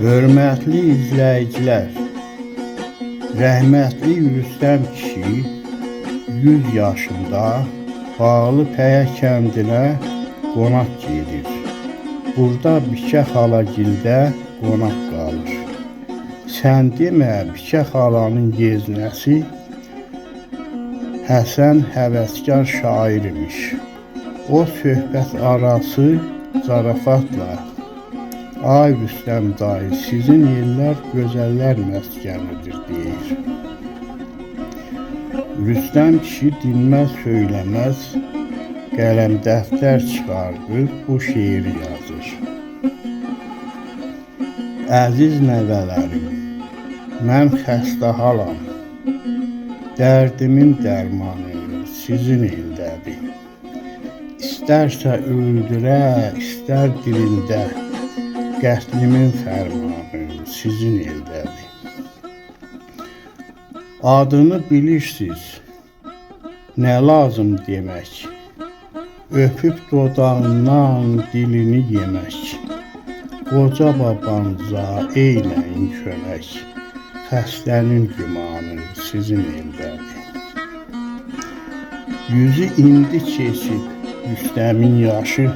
Hörmətli izləyicilər, rəhmətli Rüstəm kişi 100 yaşında Bağlı Pəyə kəndinə qonaq gedir. Burada Bikə xalagildə qonaq qalır. Sən demə, Bikə xalanın yeznəsi Həsən həvəskar şair imiş. O söhbət arası zarafatla "Ay Rüstəm dayı, sizin yerlər gözəllər məskənidir" deyir. Rüstəm kişi dinməz söyləməz qələm dəftər çıxardır, bu şeiri yazır. Əziz nəvələrim, mən xəstə halam, dərdimin dərmanı sizin eldədir. İstərsə öldürə, istər dirildə, qətlimin fərmanı sizin eldədir. Adını bilirsiniz, nə lazım demək, öpüb dodağından dilini yemək. Qoca babanıza eyləyin kömək, xəstənin gümanı sizin eldədir. Yüzü indi keçib Rüstəmin yaşı,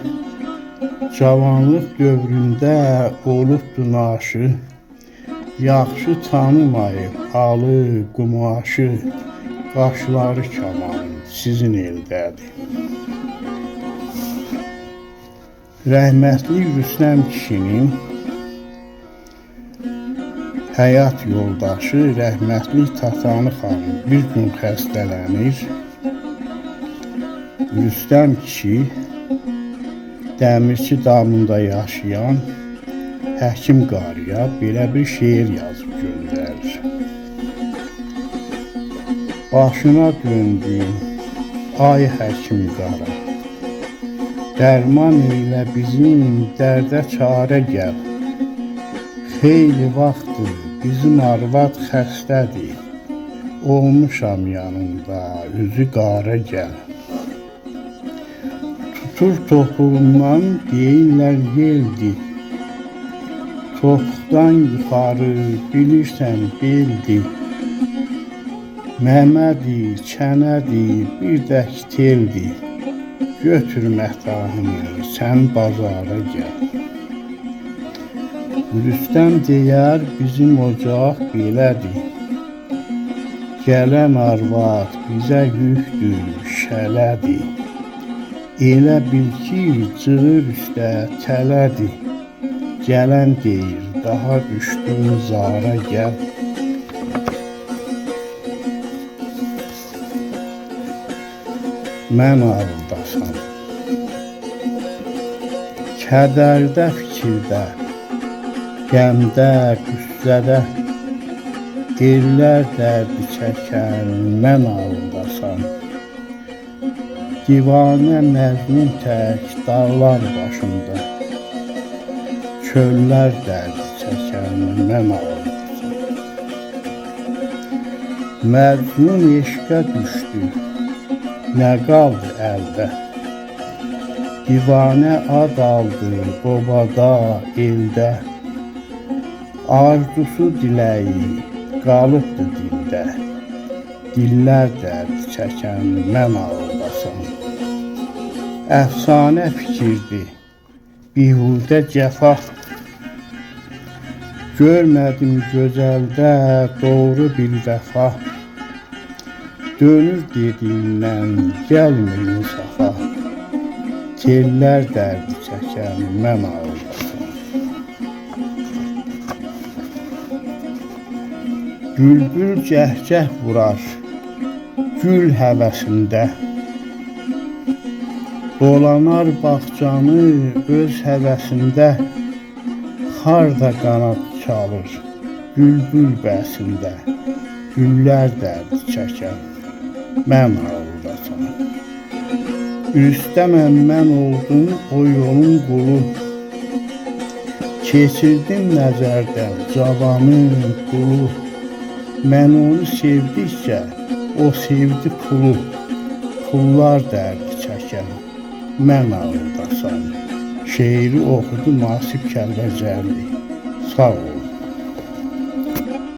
cavanlıq dövründə olubdu naşı. Yaxşı tanımayıb alı, qumaşı, qaşları kaman sizin eldədir. Rəhmətli Rüstəm kişinin həyat yoldaşı rəhmətli Tatanı xanım bir gün xəstələnir. Rüstəm kişi dəmirçi damında yaşayan həkim qarıya belə bir şeir yazıb göndərir. Başına döndüm, ay həkim qara, dərman elə bizim dərdə çarə gəl. Xeyli vaxtdır bizim arvad xəstədir, olmuşam yanında üzü qara gəl. Tutur topuğundan deyirlər yeldi, topuqdan yuxarı bilirsən beldi. Məmədi, çənədi, bir dək teldi, götür mətahını sən bazara gəl. Rüstəm deyər bizim ocaq belədir, gələn arvad bizə yükdür, şələdir. Elə bil ki, cığır üstə tələdir, gələn deyir, daha düşdün zara gəl. Mən ağıldasan, kədərdə, fikirdə, qəmdə, qüssədə, ellər dərdi çəkən mən ağıldasan. Divanə məzmun tək dağlar başında, çöllər dərdi çəkən mən ağıldasan. Məcnun eşqə düşdü, nə qaldı əldə, divanə ad aldı obada, eldə. Arzusu diləyi qalıbdı dildə, dillər dərdi çəkən mən ağıldasan. Əfsanə fikirdir, bihudə cəfa, görmədim gözəldə doğru bir vəfa. Dönür dediyindən gəlmir insafa, tellər dərdi çəkən mən ağıldasan. Bülbül cəhcəh vurar gül həvəsində, dolanar bağçanı öz həvəsində. Harda qanad çalır bülbül bəsində, güllər dərdi çəkən mən ağıldasan. Rüstəməm mən oldum o yolun qulu, keçirdim nəzərdən cavanın qulu. Mən onu sevdikcə o sevdi pulu, pullar dərdi çəkən mən ağıldasan. Şeiri oxudu Nasib Kəlbəcərli. Sağ olun.